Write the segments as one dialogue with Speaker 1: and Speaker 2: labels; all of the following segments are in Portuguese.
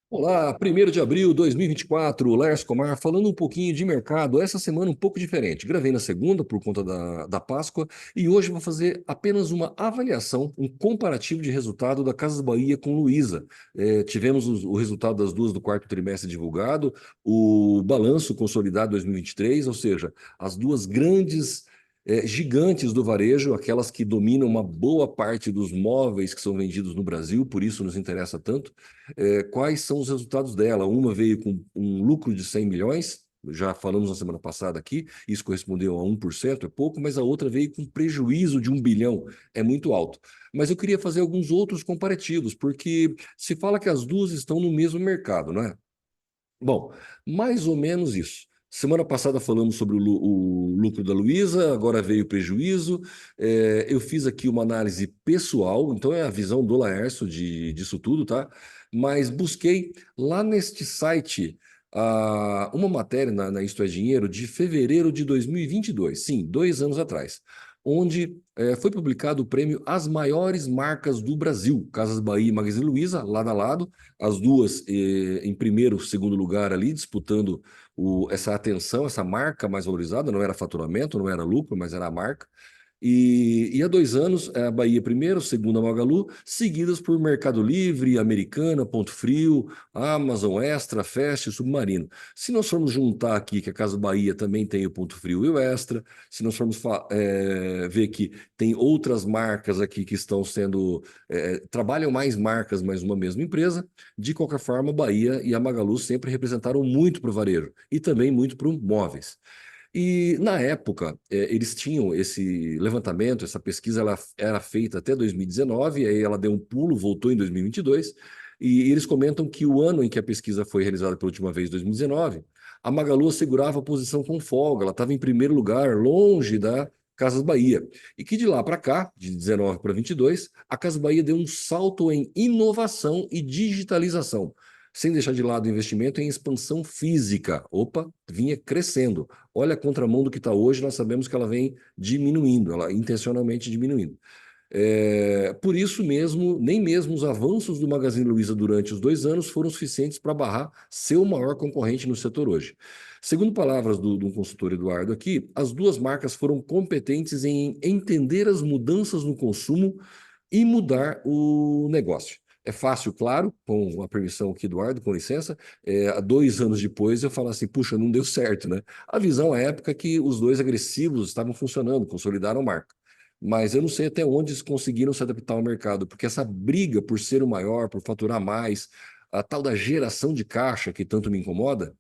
Speaker 1: Olá, 1º de abril de 2024, Lércio Comar, falando um pouquinho de mercado. Essa semana um pouco diferente. Gravei na segunda por conta da Páscoa e hoje vou fazer apenas uma avaliação, um comparativo de resultado da Casas Bahia com Luiza. Tivemos o resultado das duas do quarto trimestre divulgado, o balanço consolidado 2023, ou seja, as duas grandes gigantes do varejo, aquelas que dominam uma boa parte dos móveis que são vendidos no Brasil, por isso nos interessa tanto. Quais são os resultados dela? Uma veio com um lucro de 100 milhões, já falamos na semana passada aqui, isso correspondeu a 1%, é pouco, mas a outra veio com prejuízo de 1 bilhão, é muito alto. Mas eu queria fazer alguns outros comparativos, porque se fala que as duas estão no mesmo mercado, não é? Bom, mais ou menos isso. Semana passada falamos sobre o lucro da Luiza, agora veio o prejuízo. Eu fiz aqui uma análise pessoal, então é a visão do Laércio disso tudo, tá? Mas busquei lá neste site uma matéria na Isto é Dinheiro de fevereiro de 2022, sim, 2 anos atrás, onde foi publicado o prêmio As Maiores Marcas do Brasil, Casas Bahia e Magazine Luiza, lado a lado, as duas em primeiro, segundo lugar ali, disputando essa atenção, essa marca mais valorizada, não era faturamento, não era lucro, mas era a marca. E há 2 anos, a Bahia primeiro, segundo a Magalu, seguidas por Mercado Livre, Americana, Ponto Frio, Amazon, Extra, Fast, Submarino. Se nós formos juntar aqui que a Casa Bahia também tem o Ponto Frio e o Extra, se nós formos ver que tem outras marcas aqui que estão sendo, trabalham mais marcas, mas uma mesma empresa, de qualquer forma, a Bahia e a Magalu sempre representaram muito para o varejo e também muito para o móveis. E na época, eles tinham esse levantamento, essa pesquisa ela era feita até 2019, aí ela deu um pulo, voltou em 2022, e eles comentam que o ano em que a pesquisa foi realizada pela última vez, 2019, a Magalu assegurava a posição com folga, ela estava em primeiro lugar, longe da Casas Bahia. E que de lá para cá, de 19 para 22, a Casas Bahia deu um salto em inovação e digitalização, sem deixar de lado o investimento em expansão física. Opa, vinha crescendo. Olha a contramão do que está hoje, nós sabemos que ela vem diminuindo, ela intencionalmente diminuindo. Por isso mesmo, nem mesmo os avanços do Magazine Luiza durante os 2 anos foram suficientes para barrar seu maior concorrente no setor hoje. Segundo palavras do consultor Eduardo aqui, as duas marcas foram competentes em entender as mudanças no consumo e mudar o negócio. É fácil, claro, com a permissão aqui, Eduardo, com licença, há 2 anos depois eu falo assim, puxa, não deu certo, né? A visão à época é que os dois agressivos estavam funcionando, consolidaram a marca. Mas eu não sei até onde eles conseguiram se adaptar ao mercado, porque essa briga por ser o maior, por faturar mais, a tal da geração de caixa que tanto me incomoda,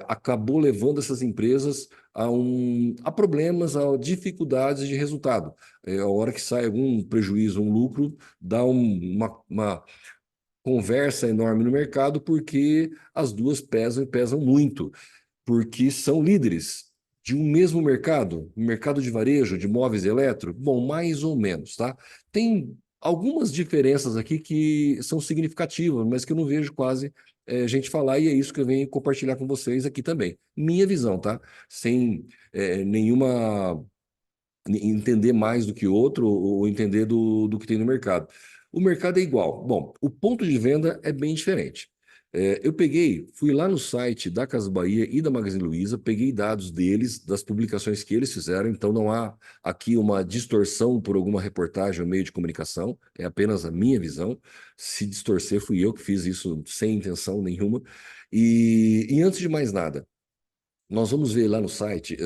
Speaker 1: acabou levando essas empresas a problemas, a dificuldades de resultado. A hora que sai algum prejuízo, um lucro, dá uma conversa enorme no mercado, porque as duas pesam e pesam muito, porque são líderes de um mesmo mercado, um mercado de varejo, de móveis e eletro. Bom, mais ou menos, tá? Tem algumas diferenças aqui que são significativas, mas que eu não vejo quase gente falar, e é isso que eu venho compartilhar com vocês aqui também. Minha visão, tá? Sem nenhuma entender mais do que outro ou entender do que tem no mercado. O mercado é igual. Bom, o ponto de venda é bem diferente. Eu fui lá no site da Casa Bahia e da Magazine Luiza, peguei dados deles, das publicações que eles fizeram, então não há aqui uma distorção por alguma reportagem ou meio de comunicação, é apenas a minha visão. Se distorcer, fui eu que fiz isso sem intenção nenhuma. E antes de mais nada, nós vamos ver lá no site,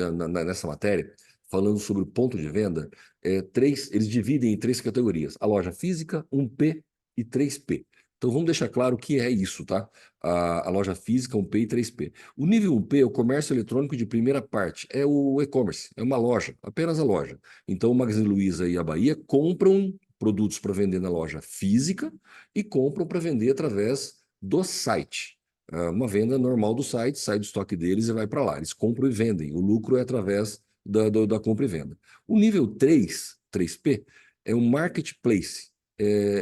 Speaker 1: nessa matéria, falando sobre o ponto de venda, eles dividem em três categorias: a loja física, 1P e 3P. Então vamos deixar claro o que é isso, tá? A loja física, 1P e 3P. O nível 1P é o comércio eletrônico de primeira parte, é o e-commerce, é uma loja, apenas a loja. Então o Magazine Luiza e a Bahia compram produtos para vender na loja física e compram para vender através do site. Uma venda normal do site, sai do estoque deles e vai para lá. Eles compram e vendem. O lucro é através da compra e venda. O nível 3P, é um marketplace.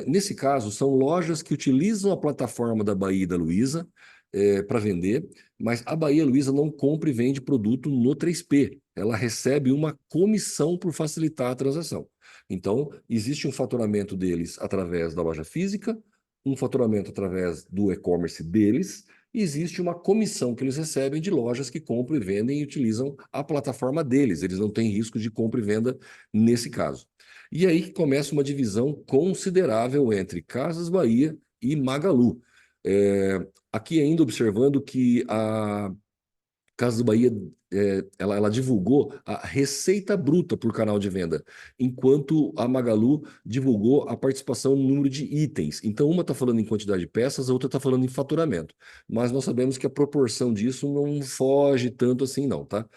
Speaker 1: Nesse caso, são lojas que utilizam a plataforma da Bahia e da Luiza para vender, mas a Bahia Luiza não compra e vende produto no 3P. Ela recebe uma comissão por facilitar a transação. Então, existe um faturamento deles através da loja física, um faturamento através do e-commerce deles, e existe uma comissão que eles recebem de lojas que compram e vendem e utilizam a plataforma deles. Eles não têm risco de compra e venda nesse caso. E aí começa uma divisão considerável entre Casas Bahia e Magalu. Aqui ainda observando que a Casas Bahia, ela divulgou a receita bruta por canal de venda, enquanto a Magalu divulgou a participação no número de itens. Então, uma está falando em quantidade de peças, a outra está falando em faturamento. Mas nós sabemos que a proporção disso não foge tanto assim, não, tá?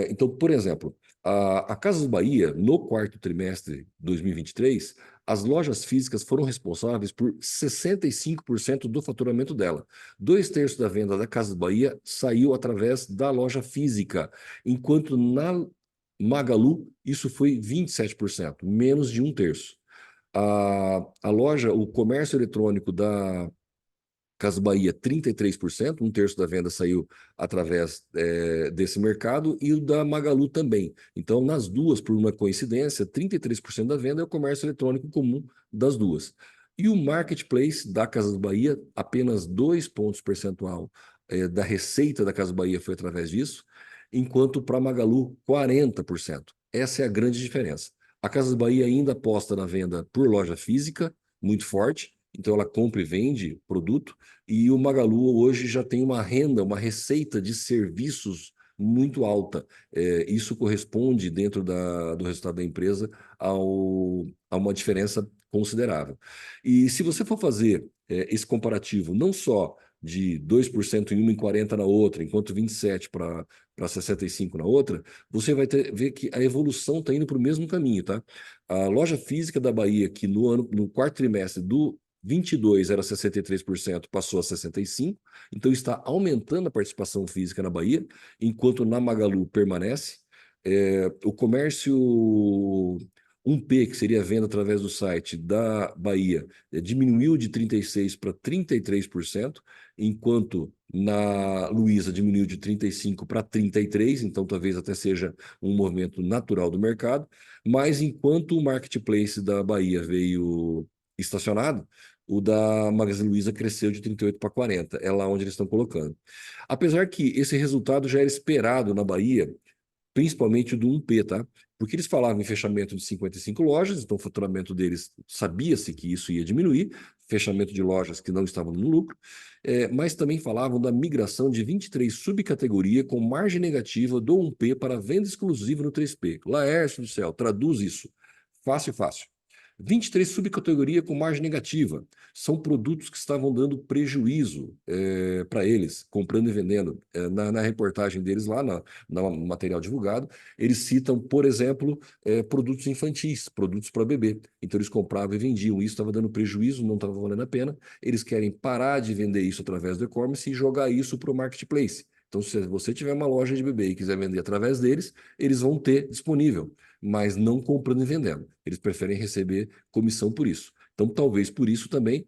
Speaker 1: Então, por exemplo, a Casas Bahia, no quarto trimestre de 2023, as lojas físicas foram responsáveis por 65% do faturamento dela. 2/3 da venda da Casas Bahia saiu através da loja física, enquanto na Magalu isso foi 27%, menos de 1/3. A loja, o comércio eletrônico da Casas Bahia, 33%, 1/3 da venda saiu através desse mercado, e o da Magalu também. Então, nas duas, por uma coincidência, 33% da venda é o comércio eletrônico comum das duas. E o marketplace da Casas Bahia, apenas 2 pontos percentual da receita da Casas Bahia foi através disso, enquanto para a Magalu, 40%. Essa é a grande diferença. A Casas Bahia ainda aposta na venda por loja física, muito forte, então ela compra e vende produto, e o Magalu hoje já tem uma renda, uma receita de serviços muito alta. Isso corresponde, dentro do resultado da empresa, a uma diferença considerável. E se você for fazer esse comparativo, não só de 2% em uma e 40% na outra, enquanto 27% para 65% na outra, você vai ver que a evolução está indo para o mesmo caminho, tá? A loja física da Bahia, que no quarto trimestre do 22 era 63%, passou a 65%, então está aumentando a participação física na Bahia, enquanto na Magalu permanece. O comércio 1P, que seria a venda através do site da Bahia, diminuiu de 36% para 33%, enquanto na Luiza diminuiu de 35% para 33%, então talvez até seja um movimento natural do mercado, mas enquanto o marketplace da Bahia veio estacionado, o da Magazine Luiza cresceu de 38 para 40, é lá onde eles estão colocando. Apesar que esse resultado já era esperado na Bahia, principalmente o do 1P, tá? Porque eles falavam em fechamento de 55 lojas, então o faturamento deles sabia-se que isso ia diminuir, fechamento de lojas que não estavam no lucro, mas também falavam da migração de 23 subcategorias com margem negativa do 1P para venda exclusiva no 3P. Laércio do céu, traduz isso. Fácil, fácil. 23 subcategorias com margem negativa. São produtos que estavam dando prejuízo para eles, comprando e vendendo. Na reportagem deles lá, no material divulgado, eles citam, por exemplo, produtos infantis, produtos para bebê. Então eles compravam e vendiam. Isso estava dando prejuízo, não estava valendo a pena. Eles querem parar de vender isso através do e-commerce e jogar isso para o marketplace. Então, se você tiver uma loja de bebê e quiser vender através deles, eles vão ter disponível, mas não comprando e vendendo. Eles preferem receber comissão por isso. Então, talvez por isso também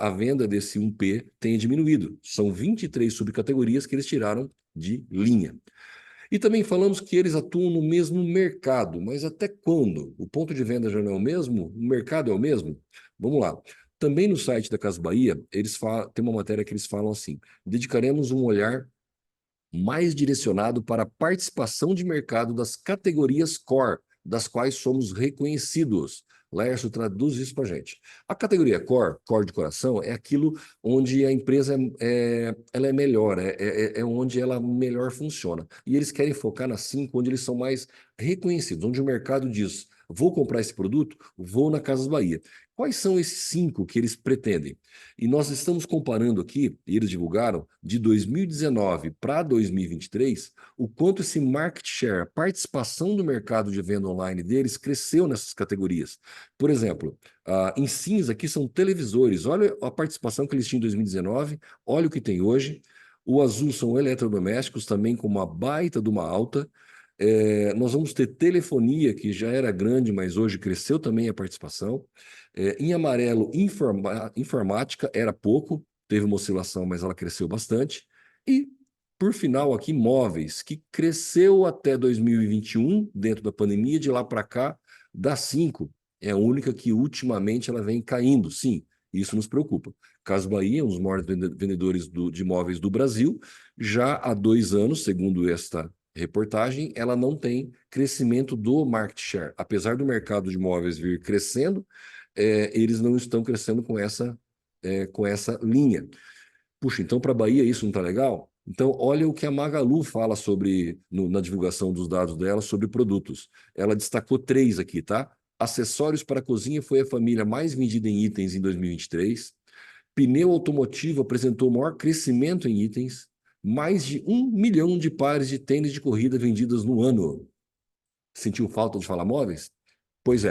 Speaker 1: a venda desse 1P tenha diminuído. São 23 subcategorias que eles tiraram de linha. E também falamos que eles atuam no mesmo mercado, mas até quando? O ponto de venda já não é o mesmo? O mercado é o mesmo? Vamos lá. Também no site da Casa Bahia, tem uma matéria que eles falam assim: dedicaremos um olhar mais direcionado para a participação de mercado das categorias core, das quais somos reconhecidos. Laércio, traduz isso para a gente. A categoria core, core de coração, é aquilo onde a empresa ela é melhor, é onde ela melhor funciona. E eles querem focar nas 5 onde eles são mais reconhecidos, onde o mercado diz: vou comprar esse produto, vou na Casas Bahia. Quais são esses 5 que eles pretendem? E nós estamos comparando aqui, e eles divulgaram, de 2019 para 2023, o quanto esse market share, a participação do mercado de venda online deles, cresceu nessas categorias. Por exemplo, em cinza aqui são televisores. Olha a participação que eles tinham em 2019, olha o que tem hoje. O azul são eletrodomésticos, também com uma baita de uma alta. Nós vamos ter telefonia, que já era grande, mas hoje cresceu também a participação. Em amarelo, informática era pouco, teve uma oscilação, mas ela cresceu bastante. E, por final, aqui, móveis, que cresceu até 2021, dentro da pandemia, de lá para cá, dá 5. É a única que ultimamente ela vem caindo, sim. Isso nos preocupa. Casas Bahia, um dos maiores vendedores de imóveis do Brasil, já há 2 anos, segundo esta reportagem, ela não tem crescimento do market share. Apesar do mercado de imóveis vir crescendo, eles não estão crescendo com essa linha. Puxa, então para a Bahia isso não está legal? Então, olha o que a Magalu fala sobre, na divulgação dos dados dela sobre produtos. Ela destacou 3 aqui, tá? Acessórios para a cozinha foi a família mais vendida em itens em 2023. Pneu automotivo apresentou o maior crescimento em itens. Mais de 1 milhão de pares de tênis de corrida vendidas no ano. Sentiu falta de falar móveis? Pois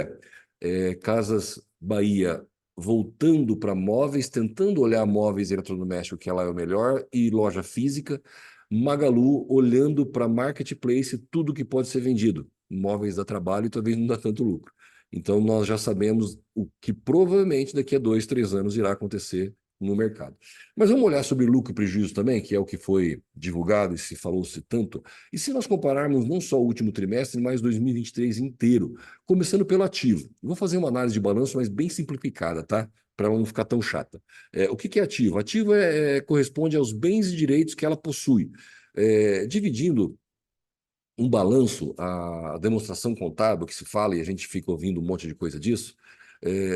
Speaker 1: Casas Bahia voltando para móveis, tentando olhar móveis e eletrodomésticos, que ela é o melhor, e loja física. Magalu olhando para marketplace, tudo que pode ser vendido. Móveis dá trabalho e talvez não dá tanto lucro. Então, nós já sabemos o que provavelmente daqui a 2, 3 anos irá acontecer no mercado. Mas vamos olhar sobre lucro e prejuízo também, que é o que foi divulgado e se falou-se tanto. E se nós compararmos não só o último trimestre, mas 2023 inteiro, começando pelo ativo. Vou fazer uma análise de balanço, mas bem simplificada, tá? Para ela não ficar tão chata. O que é ativo? Ativo corresponde aos bens e direitos que ela possui. Dividindo um balanço, a demonstração contábil que se fala, e a gente fica ouvindo um monte de coisa disso,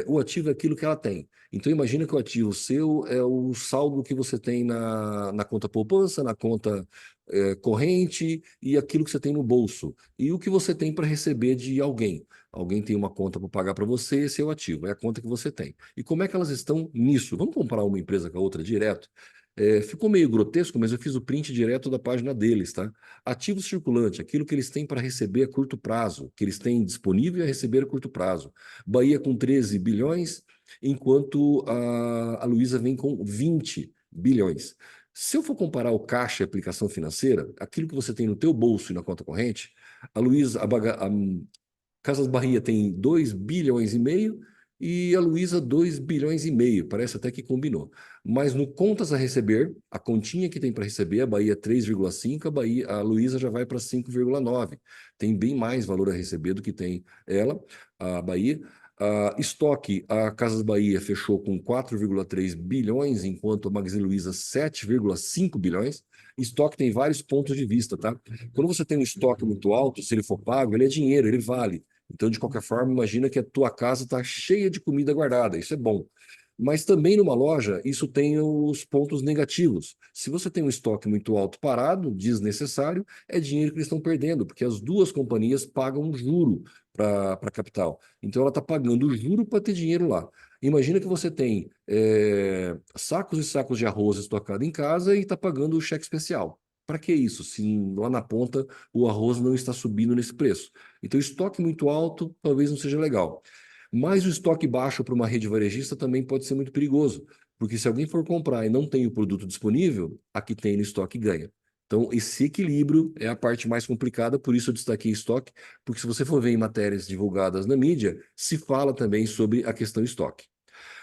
Speaker 1: o ativo é aquilo que ela tem. Então, imagina que o ativo seu é o saldo que você tem na conta poupança, na conta corrente e aquilo que você tem no bolso. E o que você tem para receber de alguém. Alguém tem uma conta para pagar para você, esse é o ativo, é a conta que você tem. E como é que elas estão nisso? Vamos comparar uma empresa com a outra direto? Ficou meio grotesco, mas eu fiz o print direto da página deles, tá? Ativo circulante, aquilo que eles têm para receber a curto prazo, que eles têm disponível a receber a curto prazo. Bahia com 13 bilhões, enquanto a Luiza vem com 20 bilhões. Se eu for comparar o caixa e a aplicação financeira, aquilo que você tem no teu bolso e na conta corrente, a Luiza, a Casas Bahia tem 2 bilhões e meio e a Luiza 2 bilhões e meio. Parece até que combinou. Mas no contas a receber, a continha que tem para receber, a Bahia 3,5, a Luiza já vai para 5,9. Tem bem mais valor a receber do que tem ela, a Bahia. Estoque, a Casas Bahia fechou com 4,3 bilhões, enquanto a Magazine Luiza 7,5 bilhões. Estoque tem vários pontos de vista, tá? Quando você tem um estoque muito alto, se ele for pago, ele é dinheiro, ele vale. Então, de qualquer forma, imagina que a tua casa está cheia de comida guardada, isso é bom. Mas também numa loja, isso tem os pontos negativos. Se você tem um estoque muito alto parado, desnecessário, é dinheiro que eles estão perdendo, porque as duas companhias pagam juro para capital. Então, ela está pagando juro para ter dinheiro lá. Imagina que você tem sacos e sacos de arroz estocado em casa e está pagando o cheque especial. Para que isso, se lá na ponta o arroz não está subindo nesse preço? Então, estoque muito alto talvez não seja legal. Mas o estoque baixo para uma rede varejista também pode ser muito perigoso, porque se alguém for comprar e não tem o produto disponível, a que tem no estoque ganha. Então, esse equilíbrio é a parte mais complicada, por isso eu destaquei estoque, porque se você for ver em matérias divulgadas na mídia, se fala também sobre a questão estoque.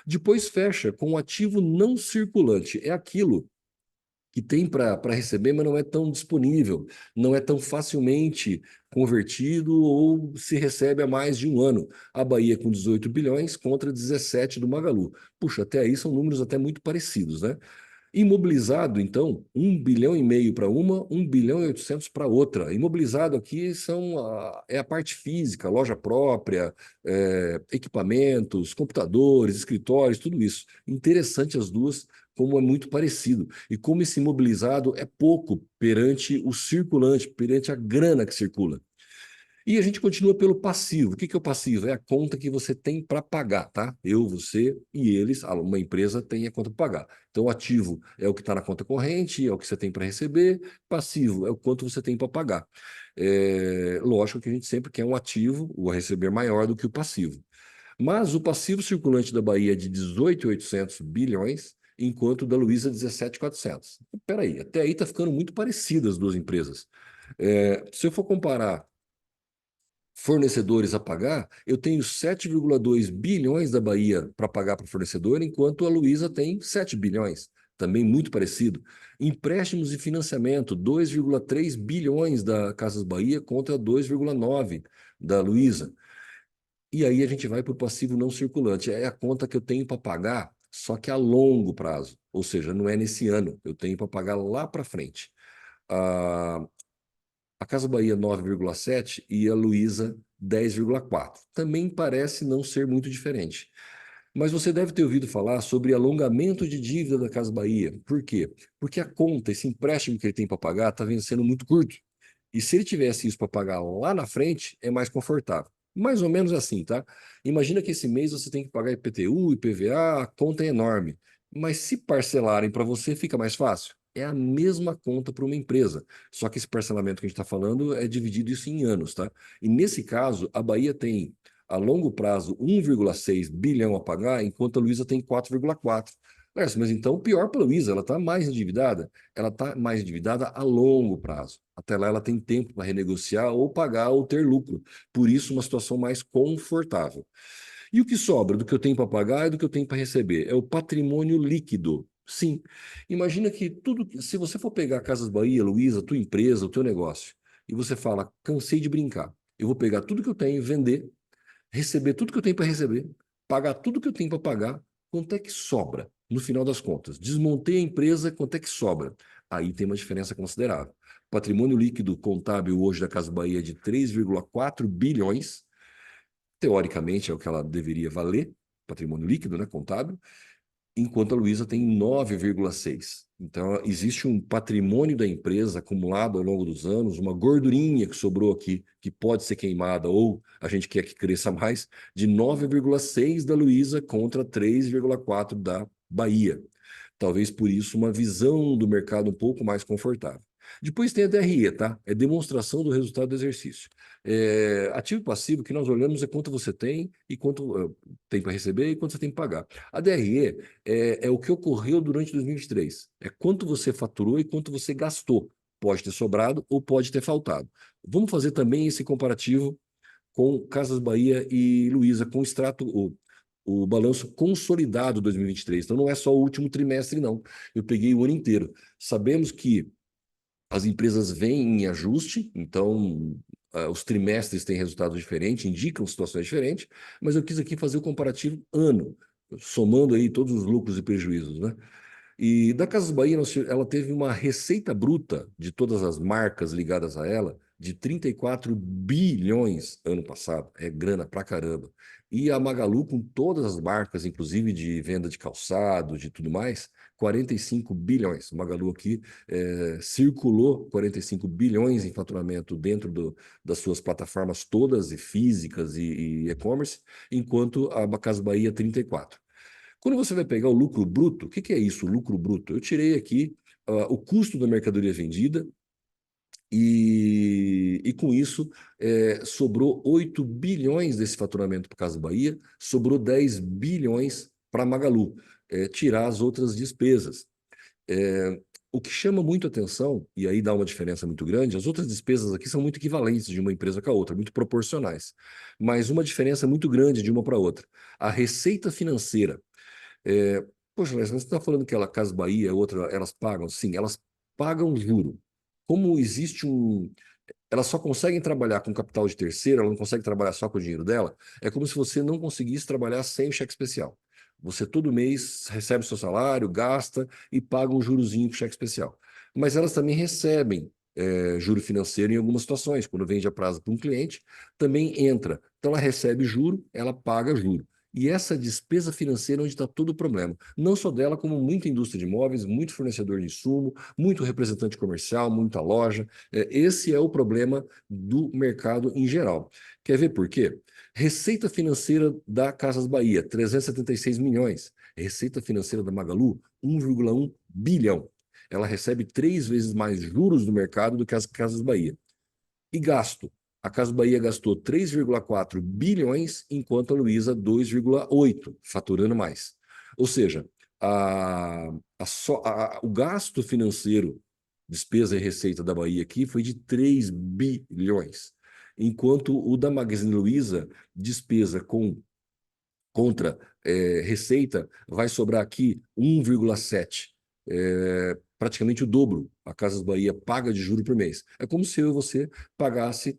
Speaker 1: Depois fecha com um ativo não circulante, é aquilo que tem para receber, mas não é tão disponível, não é tão facilmente convertido ou se recebe há mais de um ano. A Bahia com 18 bilhões contra 17 do Magalu. Puxa, até aí são números até muito parecidos, né? Imobilizado, então, 1,5 bilhão para uma, 1,8 bilhão para outra. Imobilizado aqui é a parte física, loja própria, equipamentos, computadores, escritórios, tudo isso. Interessante as duas, como é muito parecido. E como esse imobilizado é pouco perante o circulante, perante a grana que circula. E a gente continua pelo passivo. O que é o passivo? É a conta que você tem para pagar, tá? Eu, você e eles, uma empresa tem a conta para pagar. Então, o ativo é o que está na conta corrente, é o que você tem para receber, passivo é o quanto você tem para pagar. Lógico que a gente sempre quer um ativo, o a receber maior do que o passivo. Mas o passivo circulante da Bahia é de 18,800 bilhões, enquanto o da Luiza 17,400. Espera aí, até aí está ficando muito parecidas as duas empresas. Se eu for comparar fornecedores a pagar, eu tenho 7,2 bilhões da Bahia para pagar para o fornecedor, enquanto a Luiza tem 7 bilhões, também muito parecido. Empréstimos e financiamento, 2,3 bilhões da Casas Bahia contra 2,9 da Luiza. E aí a gente vai para o passivo não circulante. É a conta que eu tenho para pagar só que a longo prazo, ou seja, não é nesse ano, eu tenho para pagar lá para frente. A, a Casa Bahia 9,7 e a Luiza 10,4. Também parece não ser muito diferente. Mas você deve ter ouvido falar sobre alongamento de dívida da Casa Bahia. Por quê? Porque a conta, esse empréstimo que ele tem para pagar, está vencendo muito curto. E se ele tivesse isso para pagar lá na frente, é mais confortável. Mais ou menos assim, tá? Imagina que esse mês você tem que pagar IPTU, IPVA, a conta é enorme. Mas se parcelarem para você, fica mais fácil. É a mesma conta para uma empresa. Só que esse parcelamento que a gente está falando é dividido isso em anos, tá? E nesse caso, a Bahia tem a longo prazo 1,6 bilhão a pagar, enquanto a Luiza tem 4,4. Mas então pior para a Luiza, ela está mais endividada? Ela está mais endividada a longo prazo. Até lá ela tem tempo para renegociar ou pagar ou ter lucro. Por isso, uma situação mais confortável. E o que sobra do que eu tenho para pagar e do que eu tenho para receber? É o patrimônio líquido. Sim. Imagina que tudo, se você for pegar Casas Bahia, Luiza, tua empresa, o teu negócio, e você fala, cansei de brincar, eu vou pegar tudo que eu tenho, vender, receber tudo que eu tenho para receber, pagar tudo que eu tenho para pagar, quanto é que sobra no final das contas? Desmontei a empresa, quanto é que sobra? Aí tem uma diferença considerável. Patrimônio líquido contábil hoje da Casa Bahia é de 3,4 bilhões, teoricamente é o que ela deveria valer, patrimônio líquido, né, contábil, enquanto a Luiza tem 9,6. Então, existe um patrimônio da empresa acumulado ao longo dos anos, uma gordurinha que sobrou aqui, que pode ser queimada, ou a gente quer que cresça mais, de 9,6 da Luiza contra 3,4 da Bahia. Talvez por isso uma visão do mercado um pouco mais confortável. Depois tem a DRE, tá? É demonstração do resultado do exercício. Ativo e passivo, que nós olhamos é quanto você tem e quanto tem para receber e quanto você tem para pagar. A DRE é o que ocorreu durante 2023. É quanto você faturou e quanto você gastou. Pode ter sobrado ou pode ter faltado. Vamos fazer também esse comparativo com Casas Bahia e Luiza, com o extrato, o balanço consolidado 2023. Então, não é só o último trimestre, não. Eu peguei o ano inteiro. Sabemos que as empresas vêm em ajuste, então os trimestres têm resultados diferentes, indicam situações diferentes, mas eu quis aqui fazer o comparativo ano, somando aí todos os lucros e prejuízos, né? E da Casas Bahia, ela teve uma receita bruta de todas as marcas ligadas a ela de 34 bilhões ano passado. É grana pra caramba. E a Magalu, com todas as marcas, inclusive de venda de calçado, de tudo mais, 45 bilhões. O Magalu aqui circulou 45 bilhões em faturamento dentro das suas plataformas todas, e físicas e e-commerce, enquanto a Casas Bahia 34. Quando você vai pegar o lucro bruto, o que é isso, o lucro bruto? Eu tirei aqui o custo da mercadoria vendida e com isso sobrou 8 bilhões desse faturamento para Casa Bahia, sobrou 10 bilhões para Magalu, tirar as outras despesas. O que chama muito atenção, e aí dá uma diferença muito grande, as outras despesas aqui são muito equivalentes de uma empresa com a outra, muito proporcionais, mas uma diferença muito grande de uma para outra. A receita financeira poxa, mas você está falando que ela, Casa Bahia, outra, elas pagam? Sim, elas pagam juro. Como existe um. Elas só conseguem trabalhar com capital de terceiro, ela não consegue trabalhar só com o dinheiro dela. É como se você não conseguisse trabalhar sem o cheque especial. Você todo mês recebe o seu salário, gasta e paga um jurozinho com cheque especial. Mas elas também recebem juro financeiro em algumas situações. Quando vende a prazo para um cliente, também entra. Então ela recebe juro, ela paga juro. E essa despesa financeira é onde está todo o problema. Não só dela, como muita indústria de imóveis, muito fornecedor de insumo, muito representante comercial, muita loja. Esse é o problema do mercado em geral. Quer ver por quê? Receita financeira da Casas Bahia, 376 milhões. Receita financeira da Magalu, 1,1 bilhão. Ela recebe 3 vezes mais juros do mercado do que as Casas Bahia. E gasto. A Casa Bahia gastou 3,4 bilhões, enquanto a Luiza 2,8, faturando mais. Ou seja, o gasto financeiro, despesa e receita da Bahia aqui foi de 3 bilhões, enquanto o da Magazine Luiza, despesa contra receita, vai sobrar aqui 1,7. praticamente o dobro a Casas Bahia paga de juro por mês. É como se eu e você pagasse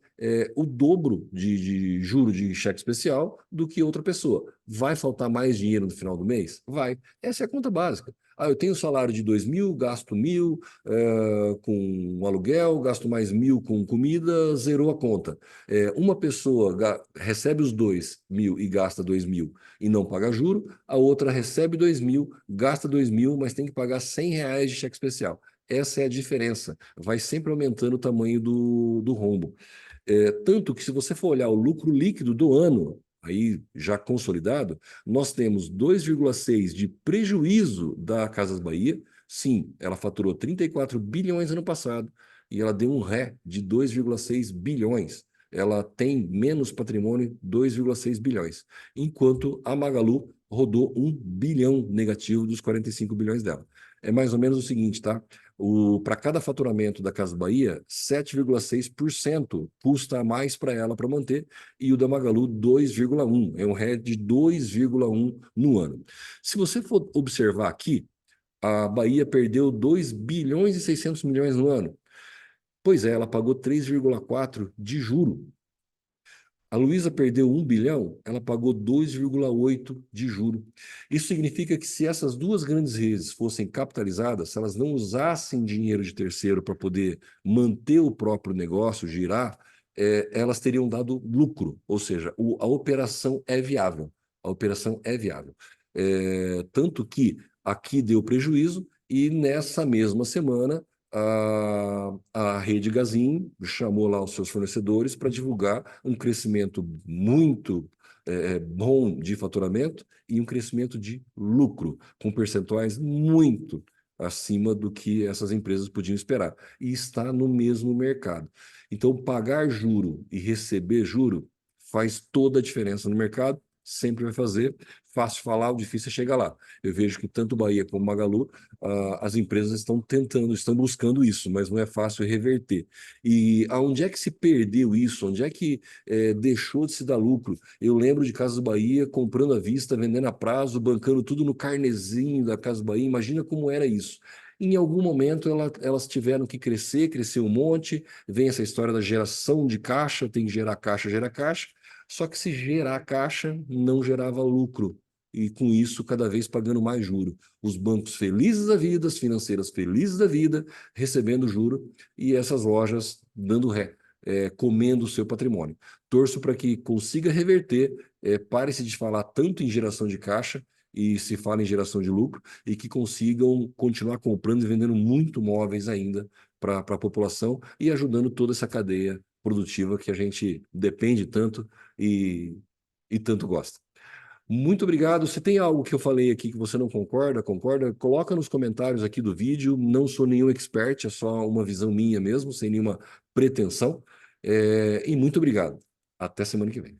Speaker 1: o dobro de juro de cheque especial do que outra pessoa. Vai faltar mais dinheiro no final do mês? Vai. Essa é a conta básica. Ah, eu tenho um salário de 2.000, gasto 1.000 com um aluguel, gasto mais 1.000 com comida, zerou a conta. Uma pessoa recebe os 2.000 e gasta 2.000 e não paga juro, a outra recebe 2.000, gasta 2.000, mas tem que pagar R$ 100 de cheque especial. Essa é a diferença. Vai sempre aumentando o tamanho do rombo. Tanto que se você for olhar o lucro líquido do ano, aí já consolidado, nós temos 2,6 de prejuízo da Casas Bahia. Sim, ela faturou 34 bilhões ano passado e ela deu um ré de 2,6 bilhões. Ela tem menos patrimônio, 2,6 bilhões, enquanto a Magalu rodou 1 bilhão negativo dos 45 bilhões dela. É mais ou menos o seguinte, tá? Para cada faturamento da Casa Bahia, 7,6% custa a mais para ela para manter, e o da Magalu 2,1%. É um RED de 2,1% no ano. Se você for observar aqui, a Bahia perdeu 2 bilhões e 600 milhões no ano. Pois é, ela pagou 3,4 de juro. A Luísa perdeu 1 bilhão, ela pagou 2,8 de juro. Isso significa que se essas duas grandes redes fossem capitalizadas, se elas não usassem dinheiro de terceiro para poder manter o próprio negócio, girar, elas teriam dado lucro, ou seja, a operação é viável. A operação é viável. Tanto que aqui deu prejuízo e nessa mesma semana a rede Gazin chamou lá os seus fornecedores para divulgar um crescimento muito bom de faturamento e um crescimento de lucro, com percentuais muito acima do que essas empresas podiam esperar. E está no mesmo mercado. Então, pagar juro e receber juro faz toda a diferença no mercado, sempre vai fazer. Fácil falar, o difícil é chegar lá. Eu vejo que tanto Bahia como Magalu as empresas estão tentando, estão buscando isso, mas não é fácil reverter. E aonde é que se perdeu isso? Onde é que deixou de se dar lucro? Eu lembro de Casas Bahia comprando à vista, vendendo a prazo, bancando tudo no carnezinho da Casas Bahia. Imagina como era isso. Em algum momento elas tiveram que crescer um monte. Vem essa história da geração de caixa, tem que gerar caixa, gera caixa. Só que se gerar caixa, não gerava lucro. E com isso, cada vez pagando mais juro. Os bancos felizes da vida, as financeiras felizes da vida, recebendo juro, e essas lojas dando ré, comendo o seu patrimônio. Torço para que consiga reverter, pare-se de falar tanto em geração de caixa e se fala em geração de lucro, e que consigam continuar comprando e vendendo muito móveis ainda para a população e ajudando toda essa cadeia produtiva que a gente depende tanto e tanto gosta. Muito obrigado. Se tem algo que eu falei aqui que você não concorda, coloca nos comentários aqui do vídeo. Não sou nenhum expert, é só uma visão minha mesmo, sem nenhuma pretensão. E muito obrigado. Até semana que vem.